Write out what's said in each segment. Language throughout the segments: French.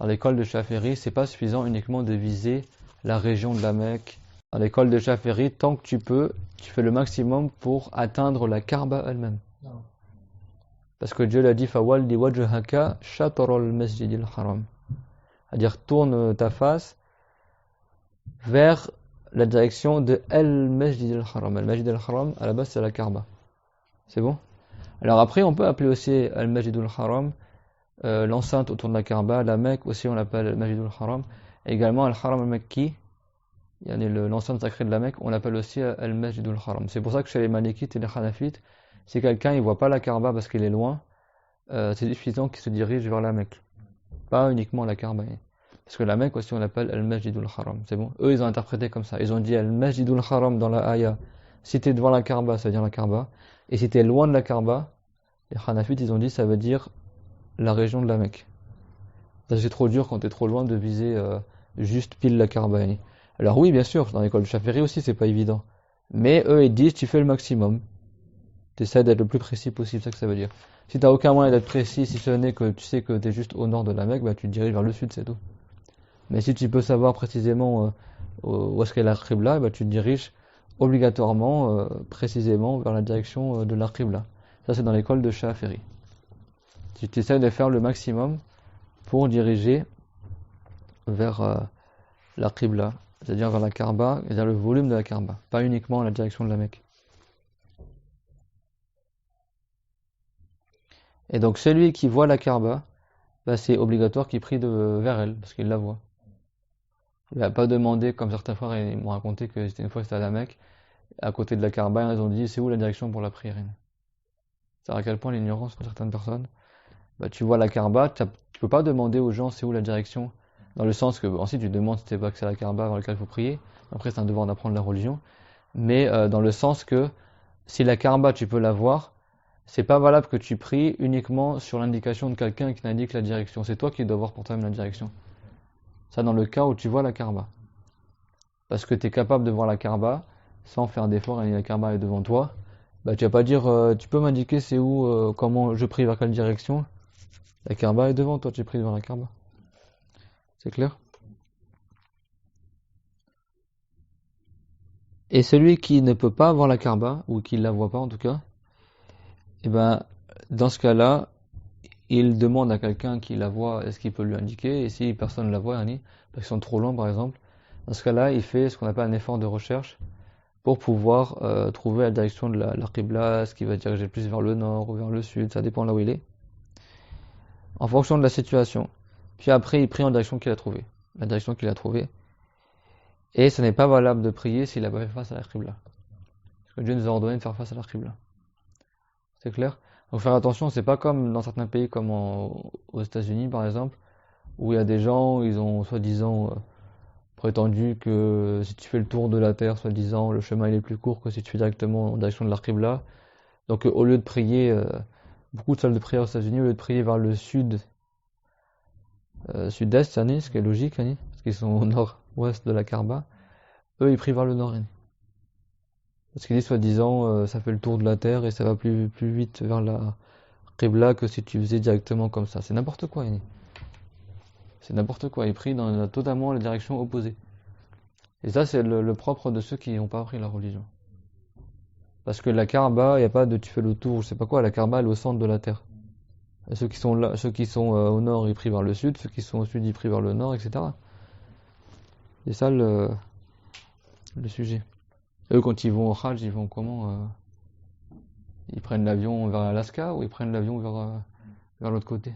À l'école de Chaféry, c'est pas suffisant uniquement de viser la région de la Mecque. À l'école de Chaféry, tant que tu peux, tu fais le maximum pour atteindre la Kaaba elle-même. Parce que Dieu l'a dit, Fawalli wajhaka shatr al-masjid al-haram. C'est-à-dire, tourne ta face vers la direction de al-masjid al-haram. Al-masjid al-haram, à la base, c'est la Kaaba. C'est bon? Alors après, on peut appeler aussi al-masjid al-haram l'enceinte autour de la Kaaba. La Mecque aussi, on l'appelle al-masjid al-haram. Et également, al-haram al-makki, l'enceinte sacrée de la Mecque, on l'appelle aussi al-masjid al-haram. C'est pour ça que chez les Malikites et les Hanafites, si quelqu'un ne voit pas la Kaaba parce qu'il est loin, c'est suffisant qu'il se dirige vers la Mecque. Pas uniquement la Kaaba. Parce que la Mecque aussi on l'appelle Al-Masjid al-Haram. C'est bon? Eux ils ont interprété comme ça. Ils ont dit Al-Masjid al-Haram dans la Aya. Si t'es devant la Kaaba, ça veut dire la Kaaba. Et si t'es loin de la Kaaba, les Hanafites ils ont dit ça veut dire la région de la Mecque. C'est trop dur quand t'es trop loin de viser juste pile la Kaaba. Alors oui bien sûr, dans l'école de Chaféry aussi c'est pas évident. Mais eux ils disent tu fais le maximum. T'essaies d'être le plus précis possible, c'est ça que ça veut dire. Si t'as aucun moyen d'être précis, si ce n'est que tu sais que t'es juste au nord de la Mecque, bah tu te diriges vers le sud, c'est tout. Mais si tu peux savoir précisément où est-ce qu'est la Qibla, bah tu te diriges obligatoirement, précisément vers la direction de la Qibla. Ça c'est dans l'école de Chaféry. Tu essaies de faire le maximum pour diriger vers la Qibla, c'est-à-dire vers la Kaaba, c'est-à-dire le volume de la Kaaba, pas uniquement la direction de la Mecque. Et donc celui qui voit la Kaaba, bah, c'est obligatoire qu'il prie vers elle, parce qu'il la voit. Il n'a pas demandé, comme certains frères ils m'ont raconté que c'était une fois c'était à la Mecque, à côté de la Kaaba, ils ont dit c'est où la direction pour la prière. C'est à quel point l'ignorance pour certaines personnes. Bah, tu vois la Kaaba, tu peux pas demander aux gens c'est où la direction, dans le sens que ensuite tu demandes si tu sais pas que c'est la Kaaba vers laquelle il faut prier. Après c'est un devoir d'apprendre la religion, mais dans le sens que si la Kaaba tu peux la voir, c'est pas valable que tu pries uniquement sur l'indication de quelqu'un qui t'indique la direction. C'est toi qui dois voir pour toi-même la direction. Ça dans le cas où tu vois la Kaaba. Parce que tu es capable de voir la Kaaba sans faire d'effort et la Kaaba est devant toi. Bah tu vas pas dire tu peux m'indiquer c'est où, comment je prie vers quelle direction. La Kaaba est devant toi, tu pries vers la Kaaba. C'est clair? Et celui qui ne peut pas voir la Kaaba, ou qui la voit pas en tout cas, et ben dans ce cas-là, il demande à quelqu'un qui la voit, est-ce qu'il peut lui indiquer, et si personne ne la voit, parce qu'ils sont trop loin par exemple, dans ce cas-là, il fait ce qu'on appelle un effort de recherche pour pouvoir trouver la direction de la Qibla, ce qui va diriger plus vers le nord ou vers le sud, ça dépend là où il est, en fonction de la situation. Puis après, il prie en direction qu'il a trouvée, la direction qu'il a trouvée. Et ce n'est pas valable de prier s'il n'a pas fait face à la Qibla. Parce que Dieu nous a ordonné de faire face à la Qibla. C'est clair? Donc faire attention, c'est pas comme dans certains pays comme aux États-Unis par exemple, où il y a des gens, ils ont soi-disant prétendu que si tu fais le tour de la terre, soi-disant, le chemin il est plus court que si tu fais directement en direction de la Qibla. Donc au lieu de prier, beaucoup de salles de prière aux États-Unis, au lieu de prier vers le sud, sud-est, ce qui est logique, parce qu'ils sont au nord-ouest de la Kaaba, eux ils prient vers le nord. Parce qu'ils disent soi-disant, ça fait le tour de la terre et ça va plus vite vers la Qibla que si tu faisais directement comme ça. C'est n'importe quoi, c'est n'importe quoi. Ils prient dans totalement la direction opposée. Et ça, c'est le propre de ceux qui n'ont pas appris la religion. Parce que la Kaaba, il n'y a pas de tu fais le tour, je sais pas quoi, la Kaaba elle est au centre de la terre. Et ceux qui sont là, ceux qui sont au nord, ils prient vers le sud, ceux qui sont au sud, ils prient vers le nord, etc. C'est ça le sujet. Eux, quand ils vont au Hajj, ils vont comment ils prennent l'avion vers l'Alaska ou ils prennent l'avion vers l'autre côté?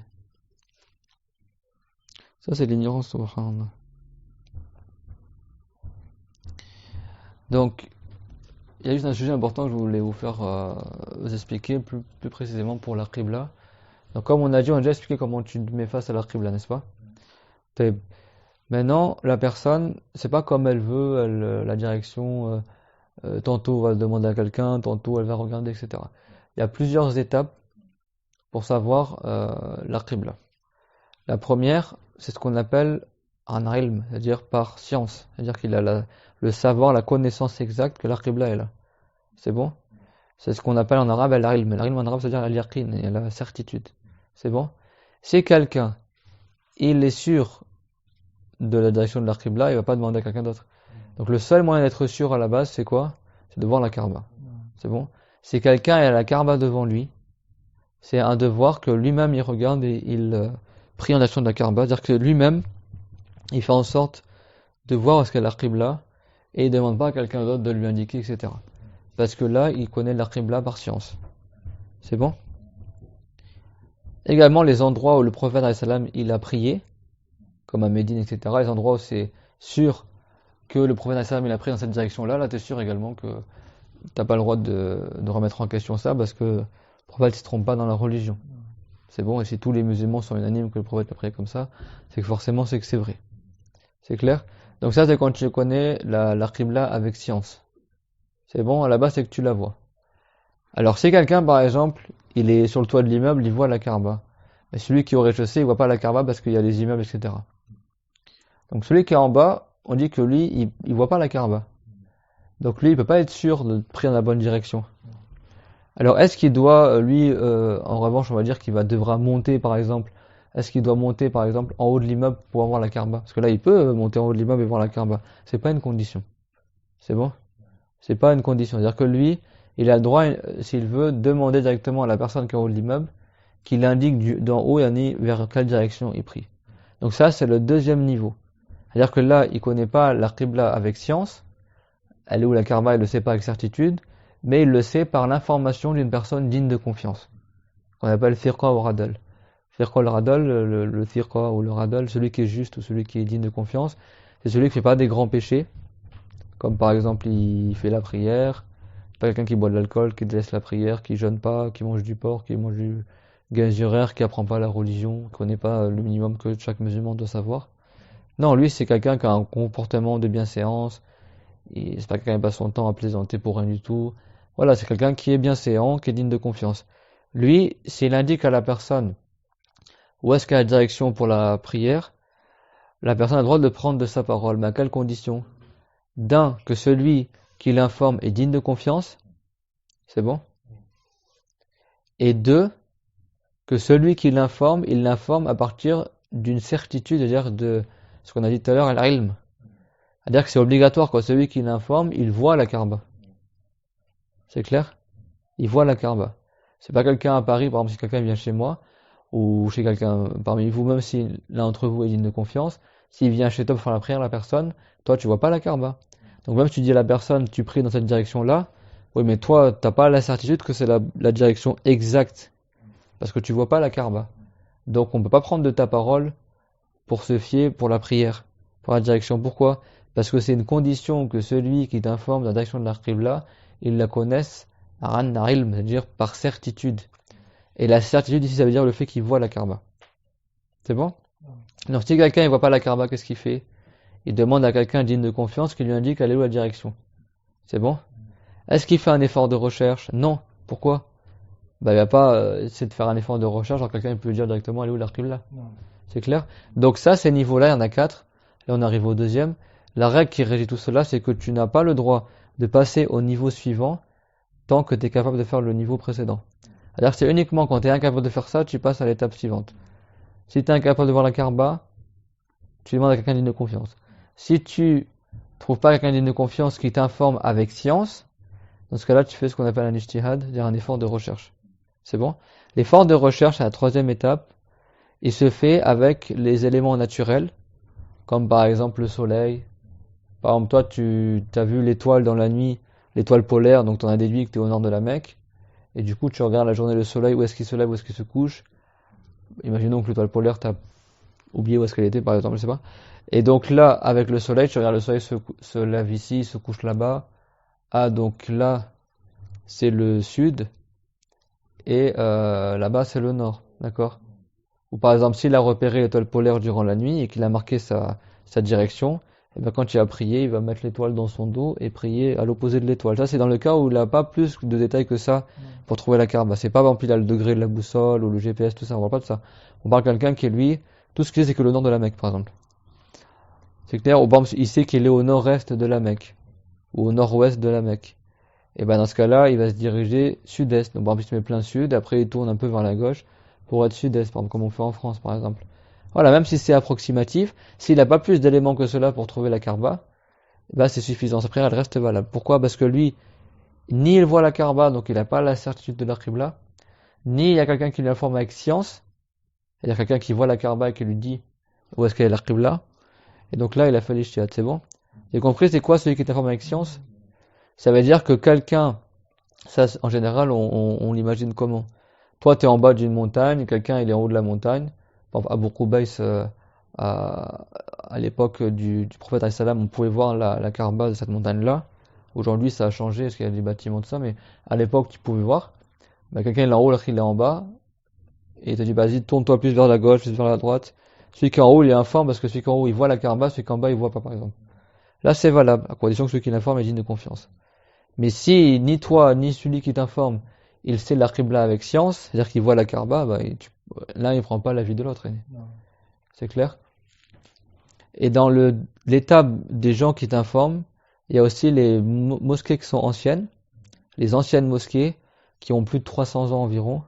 Ça, c'est l'ignorance, subhanallah. Donc, il y a juste un sujet important que je voulais vous faire vous expliquer plus précisément pour la Qibla. Donc comme on a dit, on a déjà expliqué comment tu te mets face à la qibla, n'est-ce pas? Maintenant, la personne, c'est pas comme elle veut, la direction, tantôt elle va demander à quelqu'un, tantôt elle va regarder, etc. Il y a plusieurs étapes pour savoir la qibla. La première, c'est ce qu'on appelle un ilm, c'est-à-dire par science. C'est-à-dire qu'il a le savoir, la connaissance exacte que la qibla est là. C'est bon? C'est ce qu'on appelle en arabe al-ilm. Al-ilm en arabe, c'est-à-dire al-yaqin, la certitude. C'est bon? Si quelqu'un, il est sûr de la direction de la qibla, il va pas demander à quelqu'un d'autre. Donc le seul moyen d'être sûr à la base, c'est quoi? C'est de voir la Kaaba. C'est bon? Si quelqu'un a la Kaaba devant lui, c'est un devoir que lui-même il regarde et il prie en action de la Kaaba. C'est-à-dire que lui-même, il fait en sorte de voir où est-ce qu'est la qibla et il ne demande pas à quelqu'un d'autre de lui indiquer, etc. Parce que là, il connaît la qibla par science. C'est bon? Également, les endroits où le prophète il a prié, comme à Médine, etc. Les endroits où c'est sûr que le prophète il a pris dans cette direction-là, là, tu es sûr également que t'as pas le droit de remettre en question ça parce que le prophète ne se trompe pas dans la religion. C'est bon, et si tous les musulmans sont unanimes que le prophète a prié comme ça, c'est que forcément c'est que c'est vrai. C'est clair? Donc ça, c'est quand tu connais la qibla avec science. C'est bon, à la base, c'est que tu la vois. Alors, si quelqu'un, par exemple, il est sur le toit de l'immeuble, il voit la Kaaba. Mais celui qui est au rez-de-chaussée, il voit pas la Kaaba parce qu'il y a les immeubles, etc. Donc celui qui est en bas, on dit que lui, il voit pas la Kaaba. Donc lui, il peut pas être sûr de prier dans la bonne direction. Alors, est-ce qu'il doit, lui, en revanche, on va dire devra monter, par exemple, est-ce qu'il doit monter, par exemple, en haut de l'immeuble pour voir la Kaaba? Parce que là, il peut monter en haut de l'immeuble et voir la Kaaba. C'est pas une condition. C'est bon? C'est pas une condition. C'est-à-dire que lui, il a le droit, s'il veut, demander directement à la personne qui est en haut de l'immeuble qu'il indique d'en haut vers quelle direction il prie. Donc ça, c'est le deuxième niveau. C'est-à-dire que là, il connaît pas la qibla avec science. Elle est où la Kaaba, il le sait pas avec certitude. Mais il le sait par l'information d'une personne digne de confiance. Qu'on appelle thirqa ou radal. Thirqa ou radal, le thirqa ou le radal, celui qui est juste ou celui qui est digne de confiance, c'est celui qui fait pas des grands péchés. Comme par exemple, il fait la prière, pas quelqu'un qui boit de l'alcool, qui délaisse la prière, qui jeûne pas, qui mange du porc, qui mange du gaz horaire, qui apprend pas la religion, qui connaît pas le minimum que chaque musulman doit savoir. Non, lui, c'est quelqu'un qui a un comportement de bienséance, et c'est pas quelqu'un qui passe son temps à plaisanter pour rien du tout. Voilà, c'est quelqu'un qui est bienséant, qui est digne de confiance. Lui, s'il indique à la personne où est-ce qu'il y a la direction pour la prière, la personne a le droit de prendre de sa parole. Mais à quelles conditions? D'un, que celui qui l'informe est digne de confiance. C'est bon? Et deux, que celui qui l'informe, il l'informe à partir d'une certitude, c'est-à-dire de ce qu'on a dit tout à l'heure, al-ilm. C'est-à-dire que c'est obligatoire, quoi. Celui qui l'informe, il voit la Kaaba. C'est clair? Il voit la Kaaba. C'est pas quelqu'un à Paris, par exemple, si quelqu'un vient chez moi, ou chez quelqu'un parmi vous, même si l'un d'entre vous est digne de confiance, s'il vient chez toi pour faire la prière, la personne, toi, tu vois pas la Kaaba. Donc même si tu dis à la personne, tu pries dans cette direction-là, oui, mais toi, t'as pas la certitude que c'est la direction exacte, parce que tu vois pas la Kaaba. Donc on peut pas prendre de ta parole pour se fier pour la prière, pour la direction. Pourquoi? Parce que c'est une condition que celui qui t'informe de la direction de la qibla, il la connaisse, c'est-à-dire par certitude. Et la certitude ici, ça veut dire le fait qu'il voit la Kaaba. C'est bon? Donc si quelqu'un ne voit pas la Kaaba, qu'est-ce qu'il fait? Il demande à quelqu'un digne de confiance qui lui indique aller où la direction. C'est bon? Est-ce qu'il fait un effort de recherche? Non. Pourquoi? Il va pas essayer de faire un effort de recherche, alors quelqu'un peut lui dire directement aller où la qibla. C'est clair? Donc ça, ces niveaux-là, il y en a 4. Là, on arrive au deuxième. La règle qui régit tout cela, c'est que tu n'as pas le droit de passer au niveau suivant tant que tu es capable de faire le niveau précédent. C'est-à-dire que c'est uniquement quand tu es incapable de faire ça, tu passes à l'étape suivante. Si tu es incapable de voir la Kaaba, tu demandes à quelqu'un digne de confiance. Si tu trouves pas quelqu'un digne de confiance qui t'informe avec science, dans ce cas-là, tu fais ce qu'on appelle un ijtihad, c'est-à-dire un effort de recherche. C'est bon? L'effort de recherche, c'est la troisième étape. Il se fait avec les éléments naturels, comme par exemple le soleil. Par exemple, toi, tu as vu l'étoile dans la nuit, l'étoile polaire, donc tu en as déduit que tu es au nord de la Mecque. Et du coup, tu regardes la journée le soleil, où est-ce qu'il se lève, où est-ce qu'il se couche. Imaginons que l'étoile polaire, tu as oublié où est-ce qu'elle était, par exemple, je sais pas. Et donc là, avec le soleil, tu regardes le soleil se lève ici, se couche là-bas. Ah, donc là, c'est le sud. Et là-bas, c'est le nord. D'accord? Ou par exemple, s'il a repéré l'étoile polaire durant la nuit et qu'il a marqué sa direction, et ben quand il a prié, il va mettre l'étoile dans son dos et prier à l'opposé de l'étoile. Ça, c'est dans le cas où il n'a pas plus de détails que ça pour trouver la Kaaba. C'est pas, par exemple, il a le degré de la boussole ou le GPS, tout ça. On parle pas de ça. On parle de quelqu'un qui, lui, tout ce qu'il sait, c'est que le nord de la Mecque, par exemple. C'est clair, ou par exemple, il sait qu'il est au nord-est de la Mecque ou au nord-ouest de la Mecque. Et ben dans ce cas-là, il va se diriger sud-est. Donc par exemple, il se met plein sud, après il tourne un peu vers la gauche pour être sud-est, par exemple, comme on fait en France, par exemple. Voilà, même si c'est approximatif, s'il n'a pas plus d'éléments que cela pour trouver la Kaaba, ben c'est suffisant. Sa prière, elle reste valable. Pourquoi? Parce que lui, ni il voit la Kaaba, donc il n'a pas la certitude de la Qibla, ni il y a quelqu'un qui l'informe avec science, c'est-à-dire quelqu'un qui voit la Kaaba et qui lui dit où est-ce qu'elle est la Qibla. Et donc là, il a fait l'ijtihad, c'est bon? Vous avez compris, c'est quoi celui qui t'informe avec science? Ça veut dire que quelqu'un, ça en général, on l'imagine comment? Toi, tu es en bas d'une montagne, quelqu'un il est en haut de la montagne. Par exemple, Abu Qubays, à, à l'époque du prophète alayhi salam, on pouvait voir la Kaaba de cette montagne-là. Aujourd'hui, ça a changé parce qu'il y a des bâtiments de ça, mais à l'époque, tu pouvais voir. Bah, quelqu'un il est en haut, l'autre il est en bas, et il te dit, vas-y, tourne-toi plus vers la gauche, plus vers la droite. Celui qui est en haut, il est informe parce que celui qui est en haut, il voit la Kaaba, celui qui est en bas, il voit pas, par exemple. Là, c'est valable, à condition que celui qui l'informe est digne de confiance. Mais si ni toi, ni celui qui t'informe, il sait la Qibla avec science, c'est-à-dire qu'il voit la Kaaba, bah, l'un il prend pas l'avis de l'autre. C'est clair? Et dans l'étape des gens qui t'informent, il y a aussi les mosquées qui sont anciennes, les anciennes mosquées qui ont plus de 300 ans environ.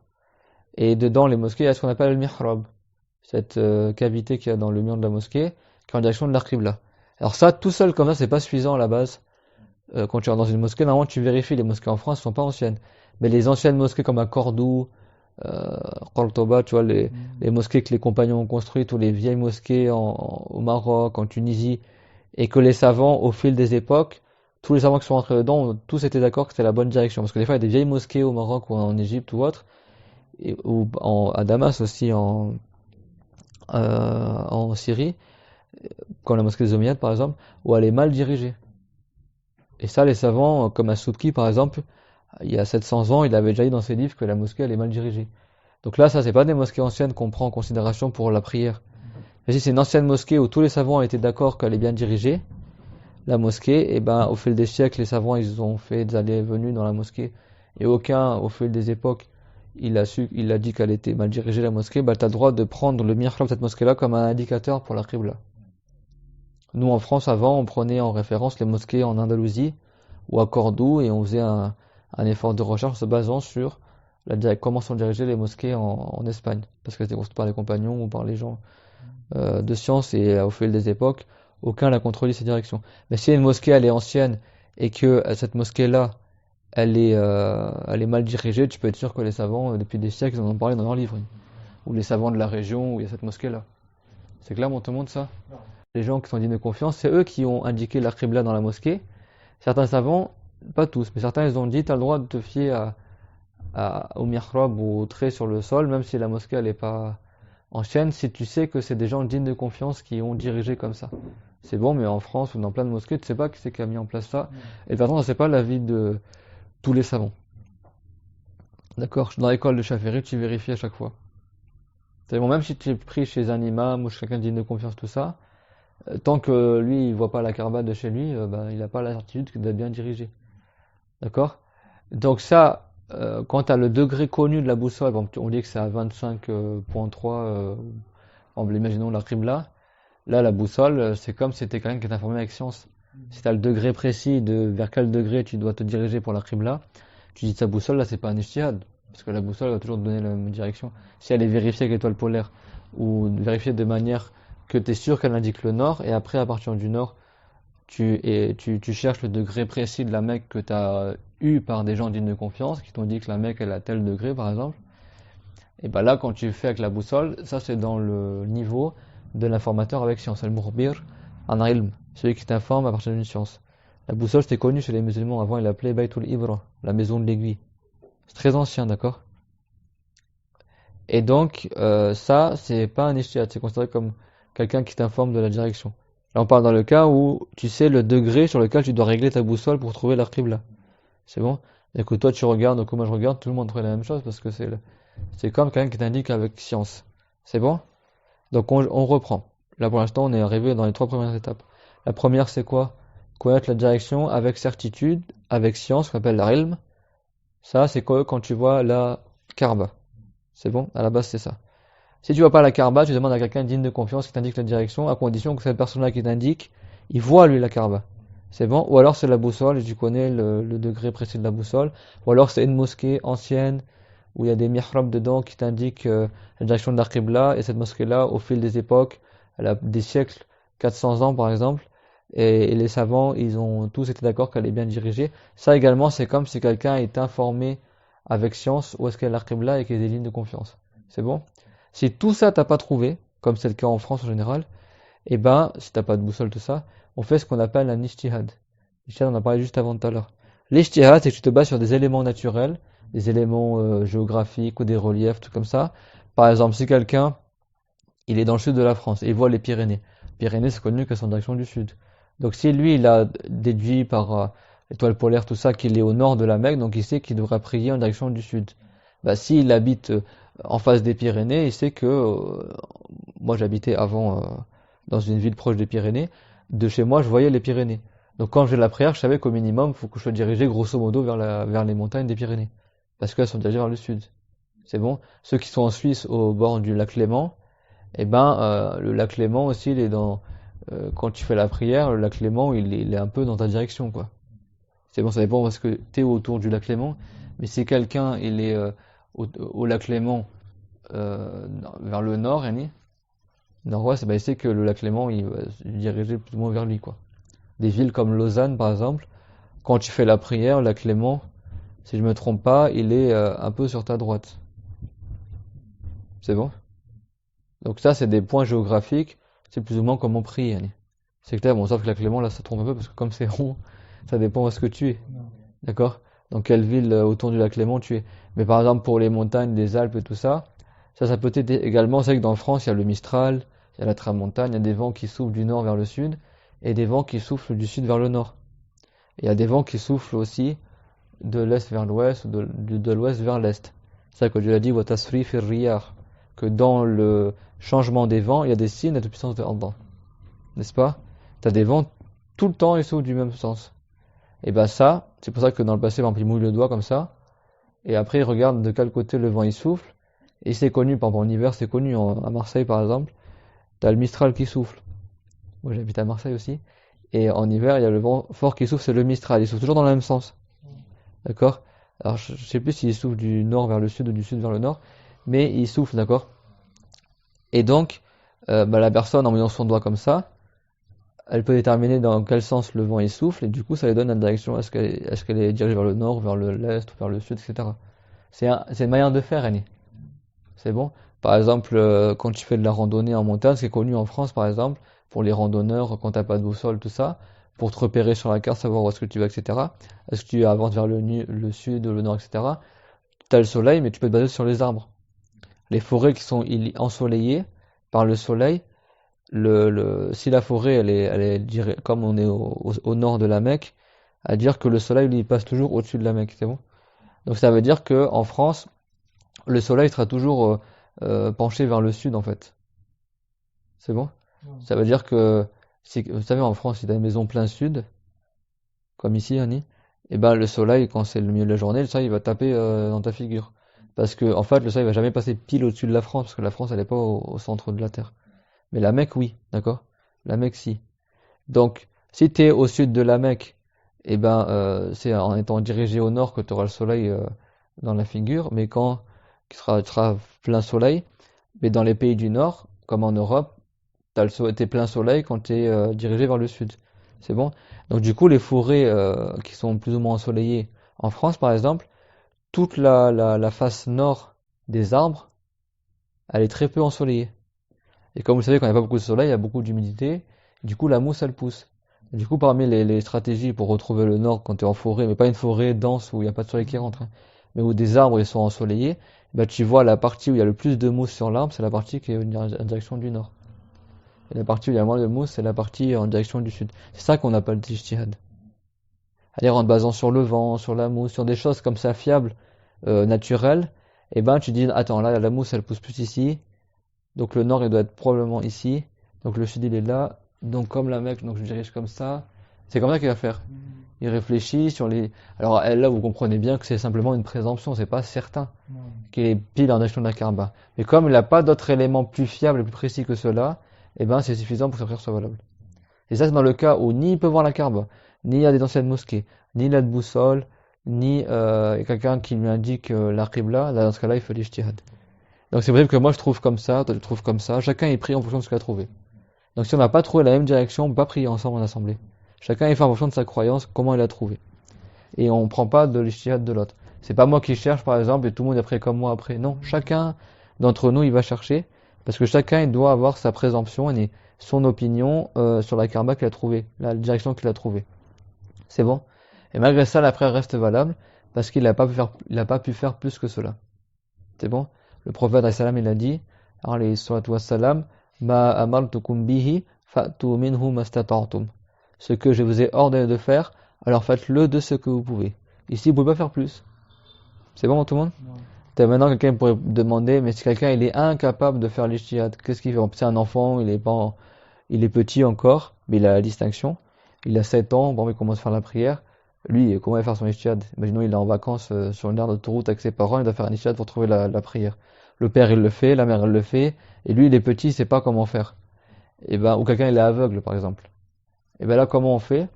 Et dedans les mosquées, il y a ce qu'on appelle le mihrab, cette cavité qu'il y a dans le mur de la mosquée, qui est en direction de la Qibla. Alors ça, tout seul comme ça, c'est pas suffisant à la base. Quand tu rentres dans une mosquée, normalement tu vérifies, les mosquées en France sont pas anciennes. Mais les anciennes mosquées comme à Cordoue, Cordoba, tu vois, les mosquées que les compagnons ont construites, ou les vieilles mosquées au Maroc, en Tunisie, et que les savants, au fil des époques, tous les savants qui sont rentrés dedans, ont tous été d'accord que c'était la bonne direction. Parce que des fois, il y a des vieilles mosquées au Maroc ou en Égypte ou autre, ou à Damas aussi, en Syrie, comme la mosquée des Omeyyades par exemple, où elle est mal dirigée. Et ça, les savants, comme As-Subki par exemple, il y a 700 ans, il avait déjà dit dans ses livres que la mosquée elle est mal dirigée. Donc là, ça, c'est pas des mosquées anciennes qu'on prend en considération pour la prière. Mais si c'est une ancienne mosquée où tous les savants ont été d'accord qu'elle est bien dirigée, la mosquée, et ben, au fil des siècles, les savants, ils ont fait des allées et venues dans la mosquée. Et aucun, au fil des époques, il a dit qu'elle était mal dirigée, la mosquée, bah, t'as le droit de prendre le mihrab de cette mosquée-là comme un indicateur pour la Qibla. Nous, en France, avant, on prenait en référence les mosquées en Andalousie ou à Cordoue et on faisait un effort de recherche se basant sur comment sont dirigées les mosquées en Espagne. Parce que c'était construit par les compagnons ou par les gens de science et au fil des époques, aucun n'a contrôlé ces directions. Mais si une mosquée, elle est ancienne et que cette mosquée-là, elle est mal dirigée, tu peux être sûr que les savants, depuis des siècles, ils en ont parlé dans leurs livres. Ou les savants de la région où il y a cette mosquée-là. C'est clair, on te montre ça? Les gens qui sont dignes de confiance, c'est eux qui ont indiqué la Qibla dans la mosquée. Certains savants, pas tous, mais certains ils ont dit, tu as le droit de te fier au mihrab ou au trait sur le sol, même si la mosquée elle est pas ancienne, si tu sais que c'est des gens dignes de confiance qui ont dirigé comme ça. C'est bon, mais en France ou dans plein de mosquées, tu sais pas qui c'est qui a mis en place ça. Et par contre, c'est pas l'avis de tous les savants. D'accord? Dans l'école de Chafiri, tu vérifies à chaque fois. C'est bon, même si tu es pris chez un imam ou chez quelqu'un digne de confiance, tout ça, tant que lui, il voit pas la Kaaba de chez lui, ben, il n'a pas la certitude d'être bien dirigé. D'accord? Donc ça, quand tu as le degré connu de la boussole, bon, on dit que c'est à 25.3, imaginons la Qibla, là la boussole, c'est comme si c'était quelqu'un qui est informé avec science. Si tu as le degré précis de vers quel degré tu dois te diriger pour la Qibla, tu dis que sa boussole, là c'est pas un ijtihad, parce que la boussole va toujours te donner la même direction. Si elle est vérifiée avec l'étoile polaire, ou vérifiée de manière que tu es sûr qu'elle indique le nord, et après à partir du nord, tu cherches le degré précis de la Mecque que tu as eu par des gens dignes de confiance, qui t'ont dit que la Mecque elle a tel degré par exemple, et ben là quand tu fais avec la boussole, ça c'est dans le niveau de l'informateur avec science, al-mukhbir an ilm, celui qui t'informe à partir d'une science. La boussole c'était connu chez les musulmans, avant ils l'appelaient Baytul Ibra, la maison de l'aiguille. C'est très ancien, d'accord? Et donc ça c'est pas un ijtihad, c'est considéré comme quelqu'un qui t'informe de la direction. Là, on parle dans le cas où tu sais le degré sur lequel tu dois régler ta boussole pour trouver la qibla. C'est bon? Et que toi tu regardes, ou que moi je regarde, tout le monde ferait la même chose parce que c'est c'est comme quelqu'un qui t'indique avec science. C'est bon? Donc on reprend. Là pour l'instant on est arrivé dans les 3 premières étapes. La première c'est quoi? Connaître la direction avec certitude, avec science, qu'on appelle la ilm. Ça c'est quoi quand tu vois la Kaaba. C'est bon? À la base c'est ça. Si tu vois pas la Kaaba, tu demandes à quelqu'un digne de confiance qui t'indique la direction, à condition que cette personne-là qui t'indique, il voit lui la Kaaba. C'est bon? Ou alors c'est la boussole, et tu connais le degré précis de la boussole. Ou alors c'est une mosquée ancienne, où il y a des mihrabs dedans qui t'indiquent la direction de la Qibla, et cette mosquée-là, au fil des époques, elle a des siècles, 400 ans par exemple, et les savants, ils ont tous été d'accord qu'elle est bien dirigée. Ça également, c'est comme si quelqu'un est informé avec science où est-ce qu'est la Qibla et qu'il y a des lignes de confiance. C'est bon? Si tout ça t'as pas trouvé, comme c'est le cas en France en général, eh ben, si t'as pas de boussole, tout ça, on fait ce qu'on appelle un ijtihad. L'ijtihad, on en a parlé juste avant tout à l'heure. L'ijtihad, c'est que tu te bases sur des éléments naturels, des éléments géographiques ou des reliefs, tout comme ça. Par exemple, si quelqu'un, il est dans le sud de la France et il voit les Pyrénées. Les Pyrénées, c'est connu que c'est en direction du sud. Donc si lui, il a déduit par étoile polaire, tout ça, qu'il est au nord de la Mecque, donc il sait qu'il devra prier en direction du sud. Bah, s'il habite en face des Pyrénées, il sait que moi j'habitais avant dans une ville proche des Pyrénées. De chez moi, je voyais les Pyrénées. Donc quand je faisais la prière, je savais qu'au minimum, il faut que je sois dirigé grosso modo vers les montagnes des Pyrénées. Parce qu'elles sont dirigées vers le sud. C'est bon? Ceux qui sont en Suisse au bord du lac Léman, eh ben, le lac Léman aussi, il est dans... quand tu fais la prière, le lac Léman, il est un peu dans ta direction, quoi. C'est bon, ça dépend parce que tu es autour du lac Léman. Mais si quelqu'un, il est au lac Léman vers le nord, yani, nord-ouest, bah, il sait que le lac Léman, il va se diriger plus ou moins vers lui, quoi. Des villes comme Lausanne, par exemple, quand tu fais la prière, le lac Léman, si je me trompe pas, il est un peu sur ta droite. C'est bon? Donc ça, c'est des points géographiques, c'est plus ou moins comment prier, yani. C'est clair, bon, sauf que le lac Léman, là, ça trompe un peu parce que comme c'est rond, ça dépend où est-ce que tu es. D'accord? Dans quelle ville autour du lac Léman tu es. Mais par exemple, pour les montagnes, les Alpes et tout ça, ça peut être également, c'est vrai que dans France, il y a le Mistral, il y a la Tramontane, il y a des vents qui soufflent du nord vers le sud, et des vents qui soufflent du sud vers le nord. Et il y a des vents qui soufflent aussi de l'est vers l'ouest, ou de l'ouest vers l'est. C'est ça que Dieu a dit, وَتَصْرِيفِ الرِّيَاحِ, que dans le changement des vents, il y a des signes de la puissance de Allah. N'est-ce pas? T'as des vents, tout le temps, ils soufflent du même sens. Et ben ça, c'est pour ça que dans le passé, par exemple, il mouille le doigt comme ça, et après il regarde de quel côté le vent il souffle, et c'est connu, par exemple en hiver, c'est connu, à Marseille par exemple, t'as le Mistral qui souffle. Moi j'habite à Marseille aussi, et en hiver, il y a le vent fort qui souffle, c'est le Mistral, il souffle toujours dans le même sens. D'accord? Alors je sais plus s'il souffle du nord vers le sud ou du sud vers le nord, mais il souffle, d'accord? Et donc, la personne en mouillant son doigt comme ça, elle peut déterminer dans quel sens le vent il souffle, et du coup ça lui donne la direction, est-ce qu'elle est dirigée vers le nord, vers l'est, ou vers le sud, etc. C'est une manière de faire, Annie. C'est bon? Par exemple, quand tu fais de la randonnée en montagne, c'est connu en France par exemple, pour les randonneurs, quand t'as pas de boussole, tout ça, pour te repérer sur la carte, savoir où est-ce que tu vas, etc. Est-ce que tu avances vers le sud, le nord, etc. T'as le soleil, mais tu peux te baser sur les arbres. Les forêts qui sont ensoleillées par le soleil, si la forêt comme on est au nord de la Mecque, à dire que le soleil lui passe toujours au-dessus de la Mecque, c'est bon? Donc ça veut dire que en France, le soleil sera toujours penché vers le sud en fait. C'est bon? Ça veut dire que si, vous savez en France, si t'as une maison plein sud, comme ici, Annie, et ben le soleil, quand c'est le milieu de la journée, le soleil il va taper dans ta figure. Parce que en fait, le soleil va jamais passer pile au-dessus de la France, parce que la France elle est pas au centre de la Terre. Mais la Mecque, oui, d'accord? La Mecque, si. Donc, si tu es au sud de la Mecque, eh ben, c'est en étant dirigé au nord que tu auras le soleil dans la figure, mais quand tu seras plein soleil, mais dans les pays du nord, comme en Europe, t'es plein soleil quand tu es dirigé vers le sud. C'est bon? Donc du coup, les forêts qui sont plus ou moins ensoleillées en France, par exemple, toute la face nord des arbres, elle est très peu ensoleillée. Et comme vous le savez, quand il n'y a pas beaucoup de soleil, il y a beaucoup d'humidité. Du coup, la mousse, elle pousse. Et du coup, parmi les stratégies pour retrouver le nord quand tu es en forêt, mais pas une forêt dense où il n'y a pas de soleil qui rentre, hein, mais où des arbres ils sont ensoleillés, bah, tu vois la partie où il y a le plus de mousse sur l'arbre, c'est la partie qui est en direction du nord. Et la partie où il y a moins de mousse, c'est la partie en direction du sud. C'est ça qu'on appelle le ijtihad. C'est-à-dire en te basant sur le vent, sur la mousse, sur des choses comme ça fiables, naturelles, et ben tu dis, attends, là la mousse elle pousse plus ici, donc le nord il doit être probablement ici, donc le sud il est là, donc comme la Mecque, donc je dirige comme ça. C'est comme ça qu'il va faire. Il réfléchit sur les... Alors là vous comprenez bien que c'est simplement une présomption, c'est pas certain qu'il est pile en direction de la Kaaba. Mais comme il n'a pas d'autres éléments plus fiables et plus précis que cela, et ben c'est suffisant pour que sa prière soit valable. Et ça c'est dans le cas où ni il peut voir la Kaaba, ni il y a des anciennes mosquées, ni il a de boussole, ni quelqu'un qui lui indique la Qibla, là, dans ce cas-là il fait l'ijtihad. Donc c'est possible que moi je trouve comme ça, toi tu trouves comme ça, chacun est pris en fonction de ce qu'il a trouvé. Donc si on n'a pas trouvé la même direction, on ne peut pas prier ensemble en assemblée. Chacun est fait en fonction de sa croyance, comment il a trouvé. Et on ne prend pas de l'ijtihad de l'autre. C'est pas moi qui cherche par exemple et tout le monde est prêt comme moi après. Non, chacun d'entre nous il va chercher parce que chacun il doit avoir sa présomption et son opinion sur la karma qu'il a trouvée, la direction qu'il a trouvée. C'est bon. Et malgré ça la prière reste valable parce qu'il n'a pas pu faire plus que cela. C'est bon. Le prophète salam il a dit alayhi salatu wassalam ma amartukum bihi fa'tu minhu mastata'tum. Ce que je vous ai ordonné de faire, alors faites-le de ce que vous pouvez. Ici, vous ne pouvez pas faire plus. C'est bon, tout le monde? Non. Maintenant, quelqu'un pourrait demander, mais si quelqu'un il est incapable de faire l'ijtihad, qu'est-ce qu'il fait? C'est un enfant, il est petit encore, mais il a la distinction. Il a 7 ans, bon, il commence à faire la prière. Lui, comment il va faire son ijtihad? Imaginons, il est en vacances sur une aire d'autoroute avec ses parents, il doit faire un ijtihad pour trouver la prière. Le père, il le fait, la mère, elle le fait, et lui, il est petit, il sait pas comment faire. Et ben, ou quelqu'un, il est aveugle, par exemple. Et bien là, comment on fait?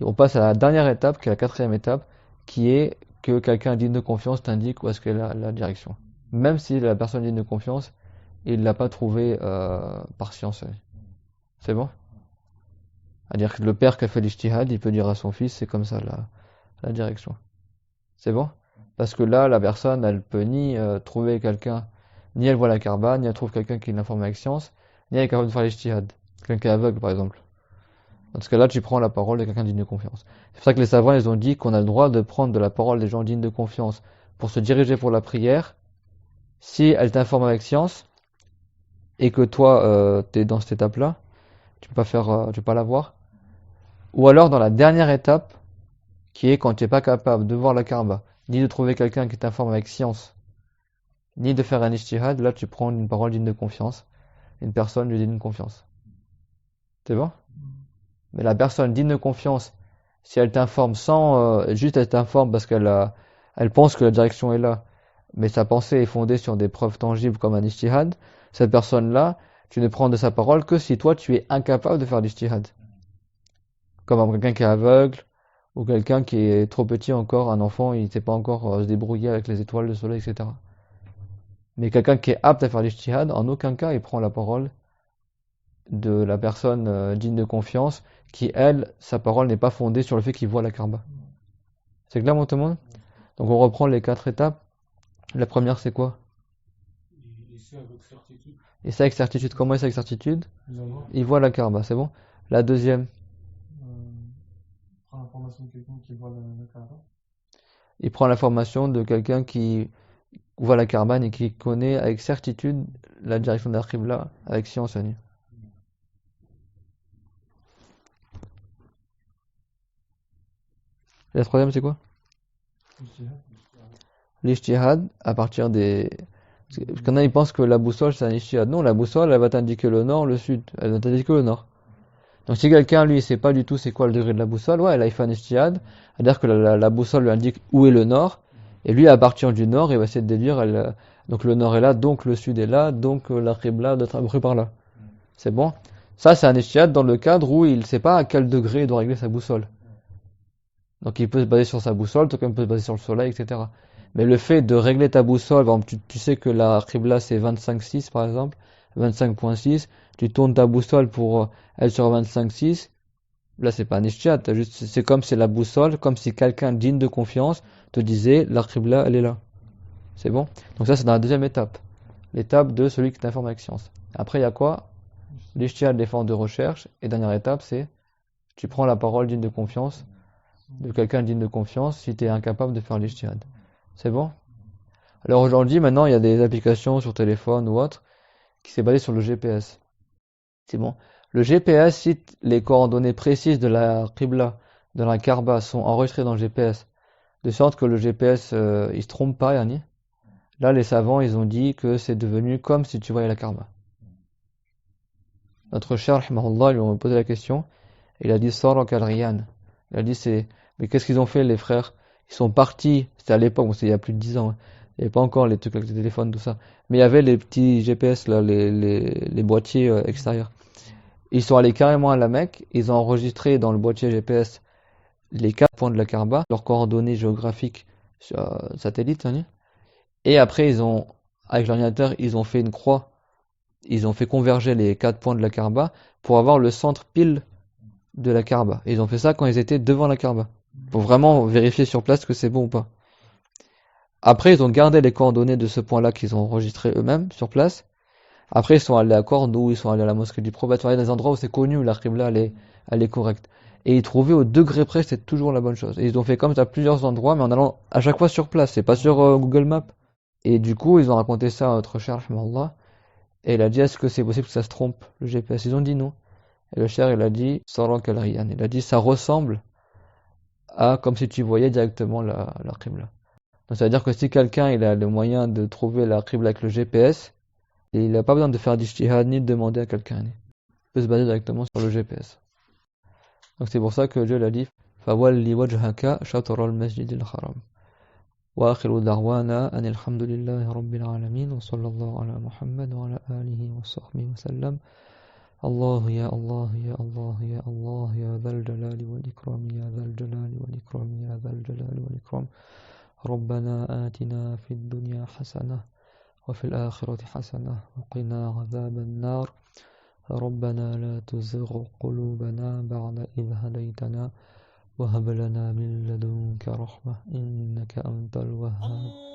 On passe à la dernière étape, qui est la 4e étape, qui est que quelqu'un digne de confiance t'indique où est-ce qu'est la direction. Même si la personne digne de confiance, il ne l'a pas trouvé par science. C'est bon? C'est-à-dire que le père qui a fait l'ijtihad, il peut dire à son fils, c'est comme ça la direction. C'est bon? Parce que là, la personne, elle peut ni trouver quelqu'un, ni elle voit la Kaaba, ni elle trouve quelqu'un qui l'informe avec science, ni elle est capable de faire l'ijtihad. Quelqu'un qui est aveugle, par exemple. Dans ce cas-là, tu prends la parole de quelqu'un digne de confiance. C'est pour ça que les savants, ils ont dit qu'on a le droit de prendre de la parole des gens dignes de confiance pour se diriger pour la prière, si elle t'informe avec science, et que toi, tu es dans cette étape-là, tu peux pas la voir. Ou alors dans la dernière étape, qui est quand tu n'es pas capable de voir la Kaaba, ni de trouver quelqu'un qui t'informe avec science, ni de faire un ijtihad, là tu prends une parole digne de confiance, une personne digne de confiance. C'est bon? Mais la personne digne de confiance, si elle t'informe juste elle t'informe parce elle pense que la direction est là, mais sa pensée est fondée sur des preuves tangibles comme un ijtihad, cette personne-là, tu ne prends de sa parole que si toi tu es incapable de faire l'ijtihad. Comme quelqu'un qui est aveugle, ou quelqu'un qui est trop petit encore, un enfant, il ne sait pas encore se débrouiller avec les étoiles, le soleil, etc. Mais quelqu'un qui est apte à faire l'ijtihad, en aucun cas il prend la parole de la personne digne de confiance, qui elle, sa parole n'est pas fondée sur le fait qu'il voit la Kaaba. C'est clair, tout le monde? Donc on reprend les 4 étapes. La première, c'est quoi? Et c'est avec certitude. Et ça avec certitude. Comment est-ce avec certitude? Il voit la Kaaba, c'est bon? La deuxième? Prend l'information de quelqu'un qui voit la Kaaba. Il prend l'information de quelqu'un qui voit la Kaaba et qui connaît avec certitude la direction de la Qibla avec science. Et la troisième, c'est quoi? L'ijtihad, à partir des... Parce qu'il y en a, ils pensent que la boussole, c'est un ijtihad. Non, la boussole, elle va t'indiquer le nord, le sud. Elle va t'indiquer le nord. Donc si quelqu'un, lui, sait pas du tout c'est quoi le degré de la boussole, ouais, là, il fait un ijtihad. C'est-à-dire que la boussole lui indique où est le nord. Et lui, à partir du nord, il va essayer de déduire, donc le nord est là, donc le sud est là, donc la Qibla doit être à peu près par là. C'est bon? Ça, c'est un ijtihad dans le cadre où il sait pas à quel degré il doit régler sa boussole. Donc il peut se baser sur sa boussole, tout comme il peut se baser sur le soleil, etc. Mais le fait de régler ta boussole, par exemple, tu sais que la Qibla c'est 25,6 par exemple, 25,6, tu tournes ta boussole pour être sur 25,6, là c'est pas un ijtihad, c'est comme si la boussole, comme si quelqu'un digne de confiance te disait la Qibla elle est là. C'est bon? Donc ça c'est dans la deuxième étape. L'étape de celui qui t'informe avec science. Après il y a quoi? L'ijtihad, l'effort de recherche, et dernière étape c'est tu prends la parole digne de confiance de quelqu'un digne de confiance si tu es incapable de faire l'ijtihad. C'est bon? Alors aujourd'hui, maintenant, il y a des applications sur téléphone ou autre qui s'est basé sur le GPS. C'est bon? Le GPS cite les coordonnées précises de la Qibla, de la Kaaba sont enregistrées dans le GPS, de sorte que le GPS, il se trompe pas, yani. Là, les savants, ils ont dit que c'est devenu comme si tu voyais la Kaaba. Notre cher, rahimahullah, lui ont posé la question. Il a dit Sarak al-Riyan. Il a dit mais qu'est-ce qu'ils ont fait les frères? Ils sont partis, c'était à l'époque, bon, c'était il y a plus de 10 ans, hein. Il n'y avait pas encore les trucs avec les téléphones, tout ça. Mais il y avait les petits GPS, là, les boîtiers extérieurs. Ils sont allés carrément à la Mecque, ils ont enregistré dans le boîtier GPS les 4 points de la Kaaba, leurs coordonnées géographiques sur satellite, hein. Et après, avec l'ordinateur, ils ont fait une croix, ils ont fait converger les 4 points de la Kaaba pour avoir le centre pile de la Kaaba. Et ils ont fait ça quand ils étaient devant la Kaaba, pour vraiment vérifier sur place que c'est bon ou pas. Après, ils ont gardé les coordonnées de ce point-là qu'ils ont enregistré eux-mêmes sur place. Après, ils sont allés à Cordoue, ils sont allés à la mosquée du prophète, ils sont allés dans des endroits où c'est connu, où la Qibla elle est correcte. Et ils trouvaient au degré près, c'est toujours la bonne chose. Et ils ont fait comme ça à plusieurs endroits, mais en allant à chaque fois sur place, c'est pas sur Google Maps. Et du coup, ils ont raconté ça à notre cher, rahimahullah. Et il a dit, est-ce que c'est possible que ça se trompe, le GPS? Ils ont dit non. Et le cher, il a dit, Sarak al-Riyan. Il a dit, ça ressemble à comme si tu voyais directement la Qibla. Donc, ça veut dire que si quelqu'un, il a le moyen de trouver la Qibla avec le GPS, il n'a pas besoin de faire d'ijtihad ni de demander à quelqu'un. Il peut se baser directement sur le GPS. Donc, c'est pour ça que Dieu l'a dit, فَوَلِّ وَجْهَكَ شَطْرَ الْمَسْجِدِ الْحَرَامِ. وآخر دعوانا أن الحمد لله رب العالمين وصلى الله على محمد وعلى آله وصحبه وسلم. الله يا الله يا الله يا الله يا ذا الجلال والإكرام يا ذا الجلال والإكرام يا ذا الجلال والإكرام. ربنا آتنا في الدنيا حسنة وفي الآخرة حسنة وقنا عذاب النار. ربنا لا تزغ قلوبنا بعد إذ هديتنا وهب لنا من لدنك رحمة إنك أنت الوهاب.